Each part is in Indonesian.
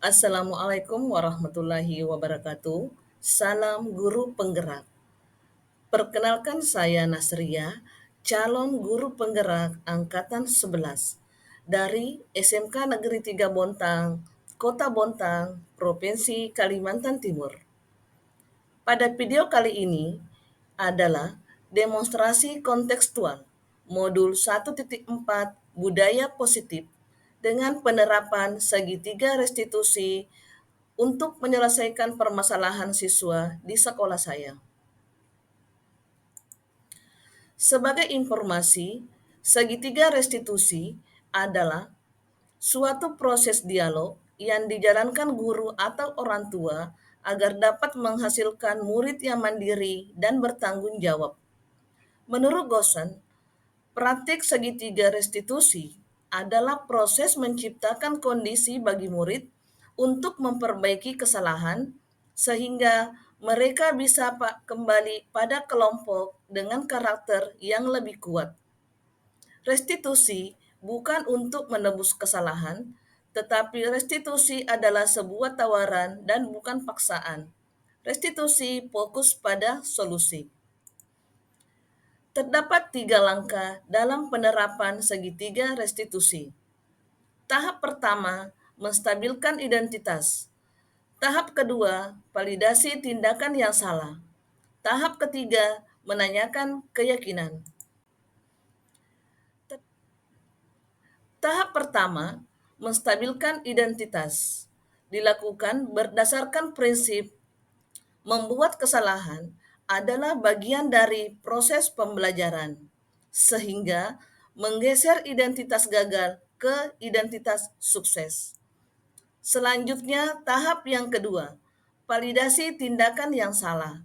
Assalamualaikum warahmatullahi wabarakatuh. Salam guru penggerak. Perkenalkan saya Nasria, calon guru penggerak angkatan 11 dari SMK Negeri 3 Bontang, Kota Bontang, Provinsi Kalimantan Timur. Pada video kali ini adalah demonstrasi kontekstual modul 1.4 budaya positif dengan penerapan segitiga restitusi untuk menyelesaikan permasalahan siswa di sekolah saya. Sebagai informasi, segitiga restitusi adalah suatu proses dialog yang dijalankan guru atau orang tua agar dapat menghasilkan murid yang mandiri dan bertanggung jawab. Menurut Gosen, praktik segitiga restitusi adalah proses menciptakan kondisi bagi murid untuk memperbaiki kesalahan sehingga mereka bisa kembali pada kelompok dengan karakter yang lebih kuat. Restitusi bukan untuk menebus kesalahan, tetapi restitusi adalah sebuah tawaran dan bukan paksaan. Restitusi fokus pada solusi. Terdapat 3 langkah dalam penerapan segitiga restitusi. Tahap pertama, menstabilkan identitas. Tahap kedua, validasi tindakan yang salah. Tahap ketiga, menanyakan keyakinan. Tahap pertama, menstabilkan identitas. Dilakukan berdasarkan prinsip membuat kesalahan adalah bagian dari proses pembelajaran, sehingga menggeser identitas gagal ke identitas sukses. Selanjutnya, tahap yang kedua, validasi tindakan yang salah.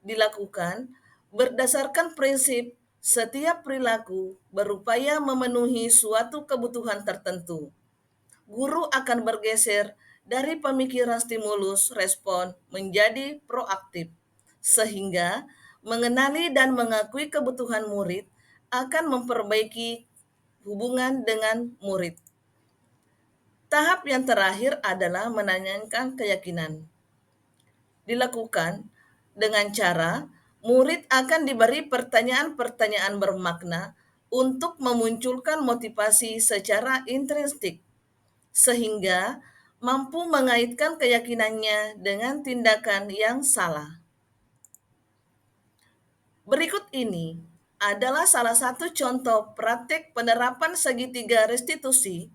Dilakukan berdasarkan prinsip setiap perilaku berupaya memenuhi suatu kebutuhan tertentu. Guru akan bergeser dari pemikiran stimulus respon menjadi proaktif, sehingga mengenali dan mengakui kebutuhan murid akan memperbaiki hubungan dengan murid. Tahap yang terakhir adalah menanyakan keyakinan. Dilakukan dengan cara murid akan diberi pertanyaan-pertanyaan bermakna untuk memunculkan motivasi secara intrinsik, sehingga mampu mengaitkan keyakinannya dengan tindakan yang salah. Berikut ini adalah salah satu contoh praktik penerapan segitiga restitusi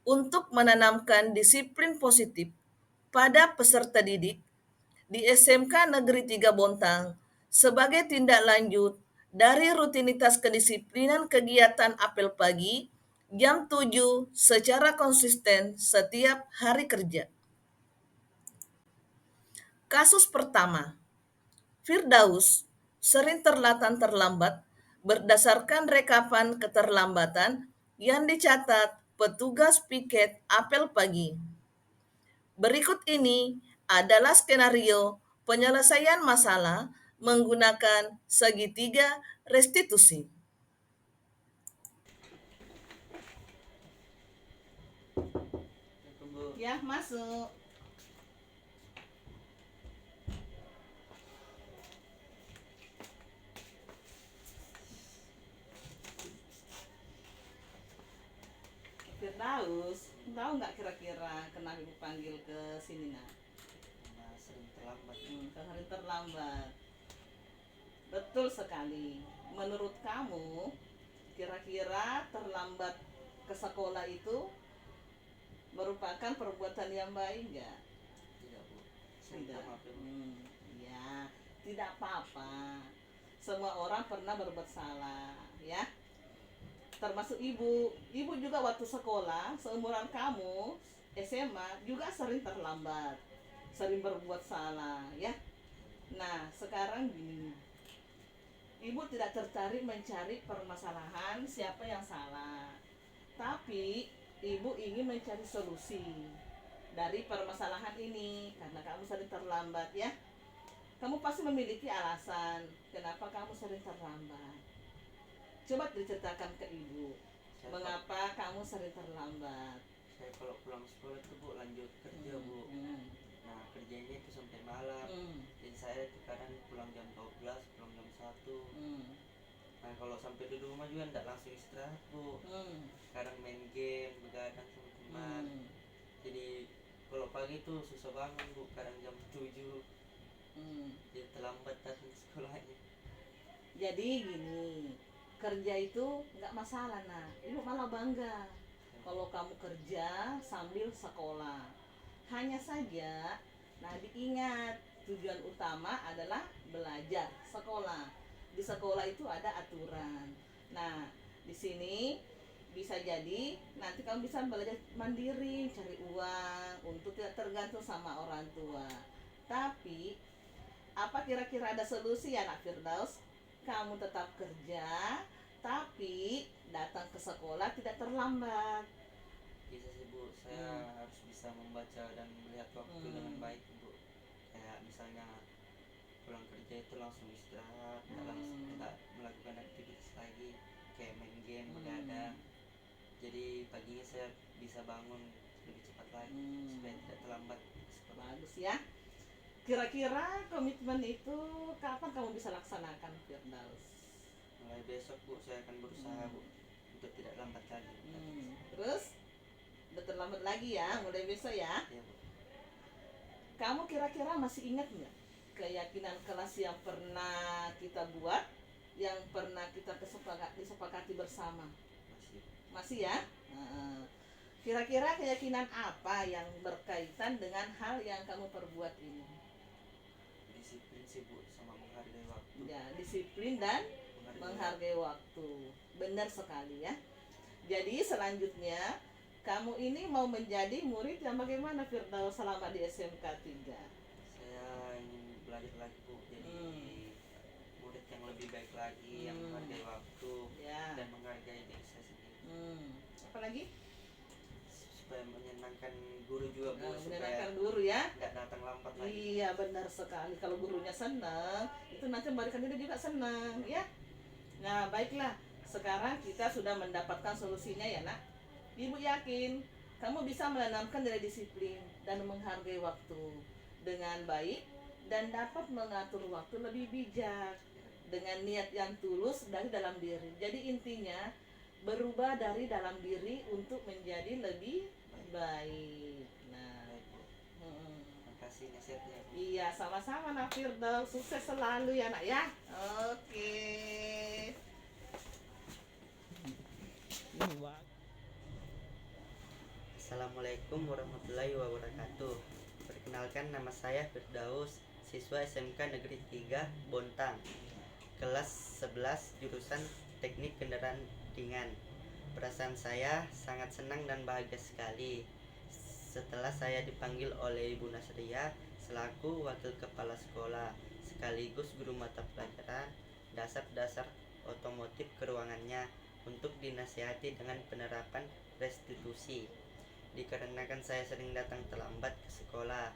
untuk menanamkan disiplin positif pada peserta didik di SMK Negeri 3 Bontang sebagai tindak lanjut dari rutinitas kedisiplinan kegiatan apel pagi jam 7 secara konsisten setiap hari kerja. Kasus pertama, Firdaus sering terlambat berdasarkan rekapan keterlambatan yang dicatat petugas piket apel pagi. Berikut ini adalah skenario penyelesaian masalah menggunakan segitiga restitusi. Ya, masuk. Firdaus, tahu nggak kira-kira kenapa ibu panggil ke sini nak? Karena sering terlambat. Sering terlambat. Betul sekali. Menurut kamu, kira-kira terlambat ke sekolah itu merupakan perbuatan yang baik nggak? Tidak, Bu. Tidak. Maaf ya, Bu. Ya, tidak apa-apa. Semua orang pernah berbuat salah, ya. Termasuk ibu. Ibu juga waktu sekolah, seumuran kamu, SMA, juga sering terlambat. Sering berbuat salah, ya. Nah, sekarang gini. Ibu tidak tertarik mencari permasalahan siapa yang salah. Tapi ibu ingin mencari solusi dari permasalahan ini karena kamu sering terlambat, ya. Kamu pasti memiliki alasan kenapa kamu sering terlambat. Coba diceritakan ke ibu, mengapa kamu sering terlambat? Saya kalau pulang sekolah itu, Bu, lanjut lanjut kerja Bu. Nah kerjanya itu sampai malam. Jadi saya itu kadang pulang jam 12, pulang jam 1. Nah kalau sampai di rumah juga nggak langsung istirahat Bu. Kadang main game, begadang sama teman. Jadi kalau pagi tuh susah bangun Bu, kadang jam 7. Jadi terlambat datang ke sekolahnya. Jadi gini, kerja itu nggak masalah. Nah, ibu malah bangga kalau kamu kerja sambil sekolah. Hanya saja, nah diingat tujuan utama adalah belajar sekolah. Di sekolah itu ada aturan. Nah, di sini bisa jadi nanti kamu bisa belajar mandiri, cari uang untuk tidak tergantung sama orang tua. Tapi apa kira-kira ada solusi ya Nak Firdaus? Kamu tetap kerja, tapi datang ke sekolah tidak terlambat. Bisa sih Bu, saya harus bisa membaca dan melihat waktu dengan baik Bu. Kayak misalnya pulang kerja itu langsung istirahat, tidak melakukan aktivitas lagi kayak main game, begadang. Jadi paginya saya bisa bangun lebih cepat lagi supaya tidak terlambat ke sekolah. Bagus ya. Kira-kira komitmen itu kapan kamu bisa laksanakan, Firdaus? Mulai besok Bu, saya akan berusaha Bu untuk tidak lambat lagi. Terus udah terlambat lagi ya, mulai besok ya. Iya Bu. Kamu kira-kira masih ingat nggak keyakinan kelas yang pernah kita buat, yang pernah kita disepakati bersama? Masih. Masih ya? Kira-kira keyakinan apa yang berkaitan dengan hal yang kamu perbuat ini? Disiplin sih Bu, sama menghargai waktu. Ya, disiplin dan menghargai waktu. Benar sekali ya. Jadi selanjutnya kamu ini mau menjadi murid yang bagaimana, Firdaus, selama di SMK 3? Saya ingin belajar lagi Bu, jadi murid yang lebih baik lagi, yang menghargai waktu Ya. dan menghargai diri saya sendiri. Apa lagi? Supaya menyenangkan guru juga Bu, Menyenangkan supaya guru ya. nggak datang lambat lagi. Iya, benar sekali. Kalau gurunya senang, itu nanti memberikan dia juga senang ya. Nah, baiklah. Sekarang kita sudah mendapatkan solusinya ya, Nak. Ibu yakin kamu bisa menanamkan nilai disiplin dan menghargai waktu dengan baik dan dapat mengatur waktu lebih bijak dengan niat yang tulus dari dalam diri. Jadi intinya berubah dari dalam diri untuk menjadi lebih baik. Nah, Baik Bu, makasih nasihatnya Bu. iya, sama-sama Nak Firdaus. Sukses selalu ya Nak ya. Oke. Assalamualaikum warahmatullahi wabarakatuh. Perkenalkan, nama saya Firdaus, siswa SMK Negeri 3 Bontang, kelas 11 jurusan Teknik Kendaraan Ringan. Perasaan saya sangat senang dan bahagia sekali setelah saya dipanggil oleh Ibu Nasria selaku wakil kepala sekolah sekaligus guru mata pelajaran dasar-dasar otomotif ke ruangannya untuk dinasihati dengan penerapan restitusi. Dikarenakan saya sering datang terlambat ke sekolah,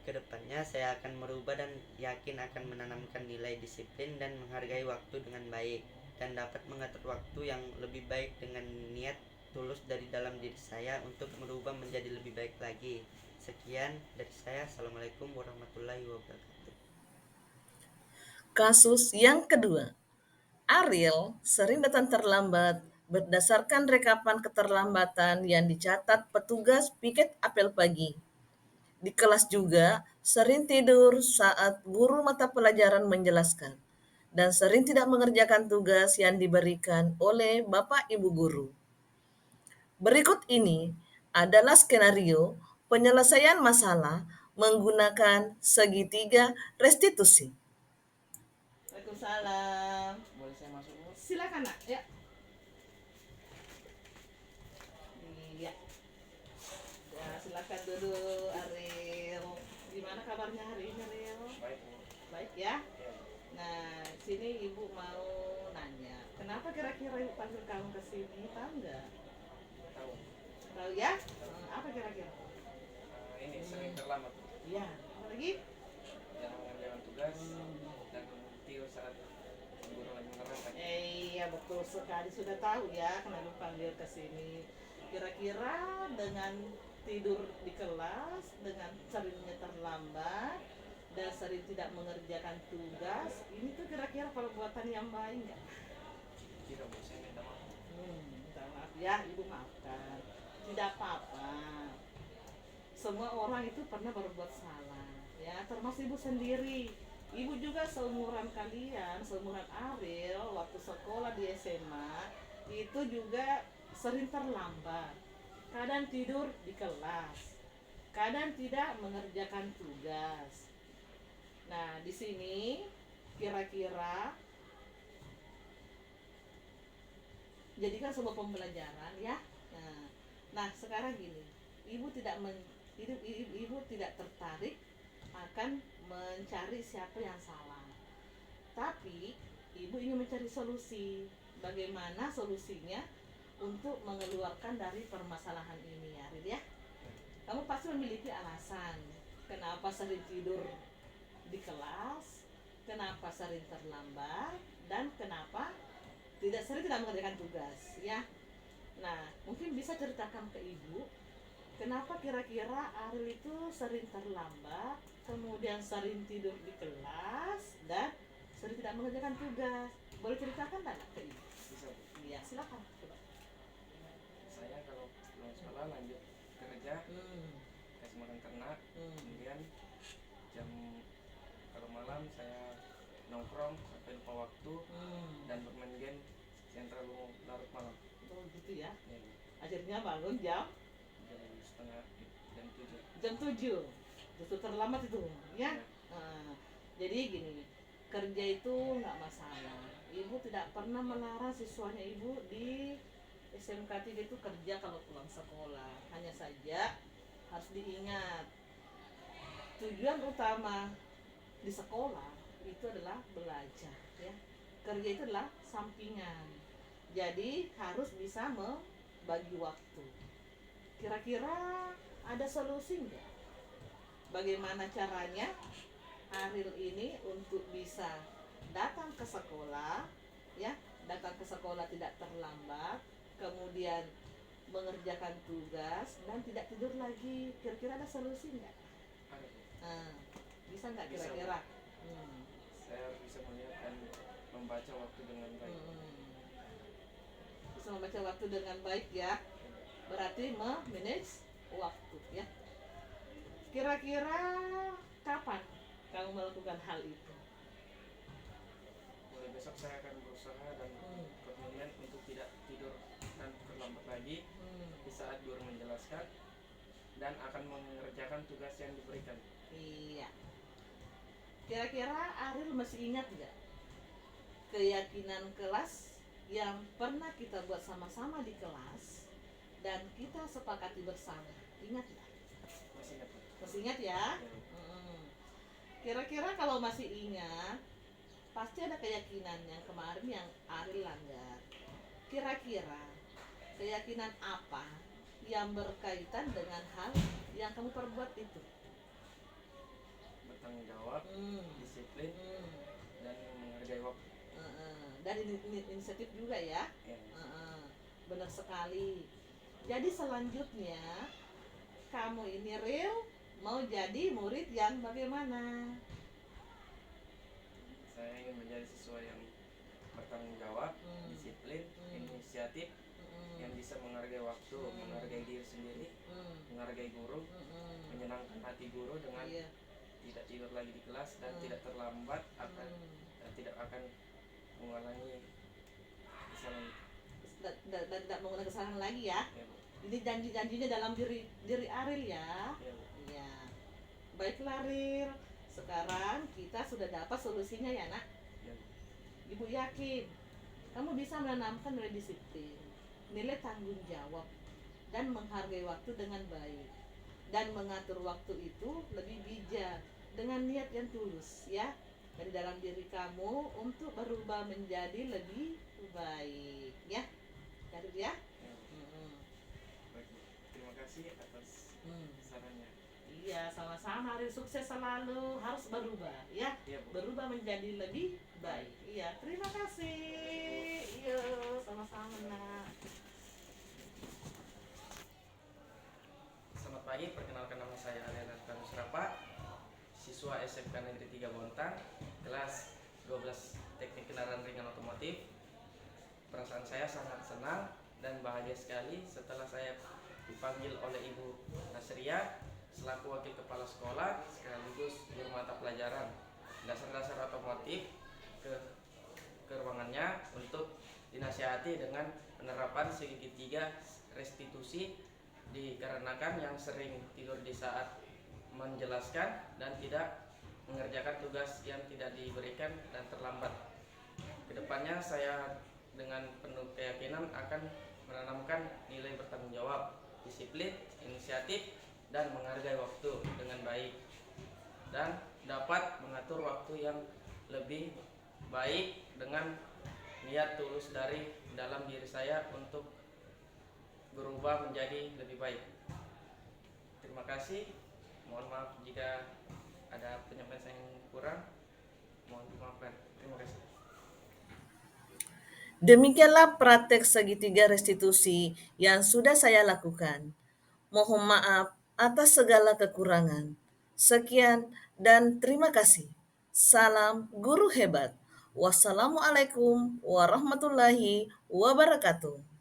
kedepannya saya akan merubah dan yakin akan menanamkan nilai disiplin dan menghargai waktu dengan baik dan dapat mengatur waktu yang lebih baik dengan niat tulus dari dalam diri saya untuk merubah menjadi lebih baik lagi. Sekian dari saya. Assalamualaikum warahmatullahi wabarakatuh. Kasus yang kedua. Ariel sering datang terlambat berdasarkan rekapan keterlambatan yang dicatat petugas piket apel pagi. Di kelas juga sering tidur saat guru mata pelajaran menjelaskan dan sering tidak mengerjakan tugas yang diberikan oleh Bapak Ibu guru. Berikut ini adalah skenario penyelesaian masalah menggunakan segitiga restitusi. Waalaikumsalam. Boleh saya masuk Bu? Silakan Nak, ya. Iya. Ya, silakan duduk Ariel. Gimana kabarnya hari ini Ariel? Baik Bu. Baik ya. Nah, sini Ibu mau nanya, kenapa kira-kira Ibu panggil kamu ke sini? Tahu nggak? Tahu. Tahu ya? Apa kira-kira? Ini sering terlambat Iya. Apa lagi? dalam mengerjakan tugas dan tidur saat guru lagi menerangkan. Iya, betul sekali. Sudah tahu ya kenapa panggil ke sini. Kira-kira dengan tidur di kelas, dengan seringnya terlambat, dan sering tidak mengerjakan tugas, ini tuh kira-kira perbuatan yang baik nggak? Tidak, Bu, saya minta maaf. Minta maaf ya, ibu maafkan. Tidak apa-apa. Semua orang itu pernah berbuat salah, ya, termasuk ibu sendiri. Ibu juga seumuran kalian, seumuran Ariel, waktu sekolah di SMA, itu juga sering terlambat. Kadang tidur di kelas, kadang tidak mengerjakan tugas. Nah, di sini kira-kira jadikan sebuah pembelajaran ya. Nah, sekarang gini, ibu tidak ibu tidak tertarik akan mencari siapa yang salah, tapi ibu ingin mencari solusi. Bagaimana solusinya untuk mengeluarkan dari permasalahan ini ya, Rid ya? Kamu pasti memiliki alasan kenapa sering tidur di kelas, kenapa sering terlambat, dan kenapa tidak mengerjakan tugas ya. Nah, mungkin bisa ceritakan ke ibu kenapa kira-kira Ariel itu sering terlambat, kemudian sering tidur di kelas, dan sering tidak mengerjakan tugas. Boleh ceritakan tak ke ibu? Bisa, Bu. Iya, silakan. Coba. Saya kalau pulang sekolah lanjut kerja, kasih makan ternak, kemudian jam kalau malam saya nongkrong sampai lupa waktu dan bermain game yang terlalu larut malam. Oh gitu ya. Ya, Bu. Akhirnya bangun jam jam 7. jam 7. Justru terlambat itu ya. Ya. Nah, jadi gini, kerja itu nggak masalah. Ibu tidak pernah melarang siswanya ibu di SMK 3 itu kerja kalau pulang sekolah. Hanya saja harus diingat, tujuan utama di sekolah itu adalah belajar ya. Kerja itu adalah sampingan. Jadi harus bisa membagi waktu. Kira-kira ada solusi nggak? Bagaimana caranya Ariel ini untuk bisa datang ke sekolah ya, datang ke sekolah tidak terlambat, kemudian mengerjakan tugas dan tidak tidur lagi. Kira-kira ada solusi nggak? Ada, Bu. Bisa nggak Bisa, Bu. kira-kira? Saya bisa melihat dan membaca waktu dengan baik. Bisa membaca waktu dengan baik ya, berarti memanage waktu ya. Kira-kira kapan kamu melakukan hal itu? Mulai besok saya akan berusaha dan komitmen untuk tidak tidur dan terlambat lagi di saat guru menjelaskan dan akan mengerjakan tugas yang diberikan. Iya. Kira-kira Ariel masih ingat nggak keyakinan kelas yang pernah kita buat sama-sama di kelas dan kita sepakati bersama? Ingat nggak? Masih ingat, Bu? Masih ingat ya? Ya, Bu. Kira-kira kalau masih ingat, pasti ada keyakinan yang kemarin yang Ariel langgar. Kira-kira keyakinan apa yang berkaitan dengan hal yang kamu perbuat itu? Bertanggung jawab, disiplin, dan menghargai waktu. Dan inisiatif juga ya. Ya. Benar sekali. Jadi selanjutnya kamu ini real mau jadi murid yang bagaimana? Saya ingin menjadi siswa yang bertanggung jawab, disiplin, inisiatif, yang bisa menghargai waktu, menghargai diri sendiri, menghargai guru, menyenangkan hati guru dengan tidak tidur lagi di kelas dan tidak terlambat dan tidak akan mengulangi kesalahan. Tidak mengulangi kesalahan lagi ya. Ya, Bu. Ini janji-janjinya dalam diri Ariel ya. Ya, Bu. Iya. Baiklah Ariel, sekarang kita sudah dapat solusinya ya nak. Ya, Bu. Ibu yakin kamu bisa menanamkan nilai disiplin, nilai tanggung jawab, dan menghargai waktu dengan baik, dan mengatur waktu itu lebih bijak dengan niat yang tulus ya dari dalam diri kamu untuk berubah menjadi lebih baik ya. Jadi ya. Ya, Bu. Baik, Bu. Terima kasih atas sarannya. Iya, sama-sama. Hari sukses selalu, harus berubah ya. Iya, Bu. Berubah menjadi lebih baik. Iya, terima kasih. Iya, sama-sama nak. pagi, perkenalkan nama saya Aliana Tanus Rapa, siswa SMK Negeri 3 Bontang, kelas 12 Teknik Kendaraan Ringan Otomotif. Perasaan saya sangat senang dan bahagia sekali setelah saya dipanggil oleh Ibu Nasria selaku Wakil Kepala Sekolah sekaligus guru mata pelajaran dasar-dasar otomotif ke ruangannya untuk dinasihati dengan penerapan segitiga restitusi, dikarenakan yang sering tidur di saat menjelaskan dan tidak mengerjakan tugas yang tidak diberikan dan terlambat. Kedepannya saya dengan penuh keyakinan akan menanamkan nilai bertanggung jawab, disiplin, inisiatif, dan menghargai waktu dengan baik, dan dapat mengatur waktu yang lebih baik dengan niat tulus dari dalam diri saya untuk berubah menjadi lebih baik. Terima kasih. Mohon maaf jika ada penyampaian saya yang kurang. Mohon dimaafkan. Terima kasih. Demikianlah praktek segitiga restitusi yang sudah saya lakukan. Mohon maaf atas segala kekurangan. Sekian dan terima kasih. Salam guru hebat. Wassalamualaikum warahmatullahi wabarakatuh.